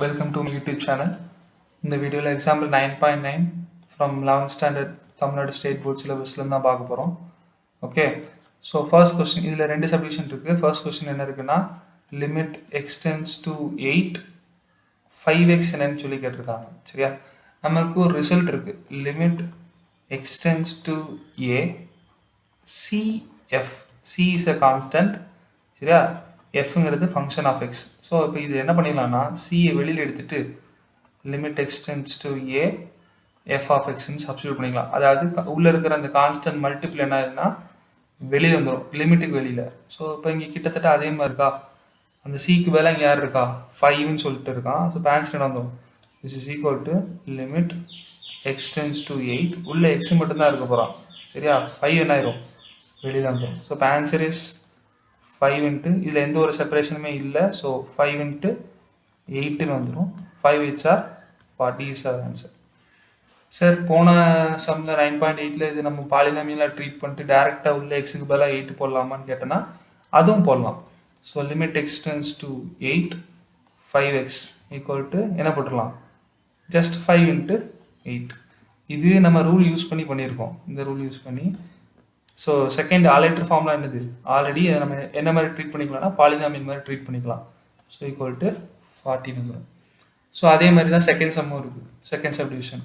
Welcome to my YouTube channel. இந்த வீடியோவில் example 9.9 from 11th standard Tamil Nadu State Board syllabusல தான் பார்க்க போகிறோம். ஓகே, ஸோ ஃபர்ஸ்ட் கொஸ்டின் இதில் ரெண்டு சப்டிவிஷன் இருக்குது. ஃபர்ஸ்ட் கொஸ்டின் என்ன இருக்குன்னா லிமிட் எக்ஸ்டென்ஸ் டு 8 5x என்னன்னு சொல்லி கேட்டிருக்காங்க. சரியா, நம்மளுக்கு ஒரு ரிசல்ட் இருக்குது. Limit extends to a cf, c is a constant. சரியா, fங்கிறது ஃபங்க்ஷன் ஆஃப் எக்ஸ். ஸோ இப்போ இது என்ன பண்ணிடலாம்னா சியை வெளியில் எடுத்துட்டு limit extends to A F of எக்ஸ்ன்னு சப்ஸ்டியூட் பண்ணிக்கலாம். அதாவது உள்ளே இருக்கிற அந்த கான்ஸ்டன்ட் மல்டிபிள் என்ன ஆகுதுன்னா வெளியில் வந்துடும், லிமிட்டுக்கு வெளியில். ஸோ இப்போ இங்கே கிட்டத்தட்ட அதே மாதிரி இருக்கா, அந்த சிக்கு மேலே இங்கே யார் இருக்கா 5ன்னு சொல்லிட்டு இருக்கான். ஸோ இப்போ ஆன்சர் என்ன வந்துடும், this is equal to limit extends to 8 உள்ள எக்ஸ் மட்டும்தான் இருக்க போகிறான். சரியா, 5 என்ன ஆயிரும் வெளியில் வந்துடும். ஸோ இப்போ ஆன்சர் இஸ் 5 இன்ட்டு இதில் எந்த ஒரு செப்பரேஷனுமே இல்லை. ஸோ 5 இன்ட்டு 8ன்னு வந்துடும். 5 8s are 40 is our answer. Sir போன சம்மில் 9.8 இது நம்ம பாலினாமியலாக ட்ரீட் பண்ணிட்டு டேரெக்டாக உள்ள எக்ஸுக்கு பதிலாக 8 போடலாமான்னு கேட்டோன்னா அதுவும் போடலாம். So limit extends to 8 5x equal to என்ன போட்டுடலாம், ஜஸ்ட் 5 இன்ட்டு 8. இது நம்ம ரூல் யூஸ் பண்ணி பண்ணியிருக்கோம். இந்த ரூல் யூஸ் பண்ணி ஸோ செகண்ட் ஆலேட்டர் ஃபார்ம்லாம் என்னது, ஆல்ரெடி அதை நம்ம என்ன மாதிரி ட்ரீட் பண்ணிக்கலாம்னா பாலினாமியல் மாதிரி ட்ரீட் பண்ணிக்கலாம். ஸோ ஈக்குவல் டு 40 வந்துடும். ஸோ அதே மாதிரி தான் செகண்ட் சம்மும் இருக்குது. Second subdivision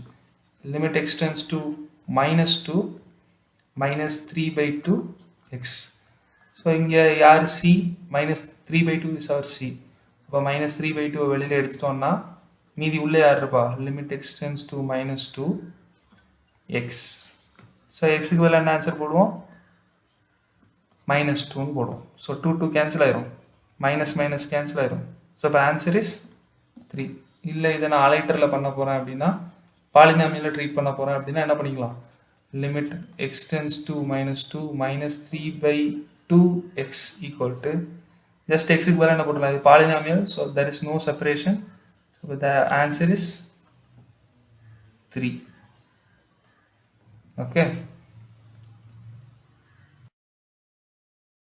limit extends to -2 -3/2 x. So இங்கே யார் சி -3/2 இஸ் அவர் சி. இப்போ -3/2 வெளியில் எடுத்துட்டோம்னா மீதி உள்ளே யார் இருப்பா, limit extends to -2 x. So எக்ஸுக்கு வேலை என்ன ஆன்சர் போடுவோம், -2ன்னு போடுவோம். ஸோ 2 கேன்சல் ஆயிரும், மைனஸ் கேன்சல் ஆயிரும். ஸோ இப்போ ஆன்சர் இஸ் 3. இல்லை இதை நான் ஆலேட்டரில் பண்ண போகிறேன் அப்படின்னா பாலினாமியில் ட்ரீட் பண்ண போகிறேன் அப்படின்னா என்ன பண்ணிக்கலாம், limit extends to -2 -3/2 x equal to just எக்ஸுக்கு வேலை என்ன போட்டுக்கலாம், இது polynomial. So there is no separation. So the answer is 3. Okay.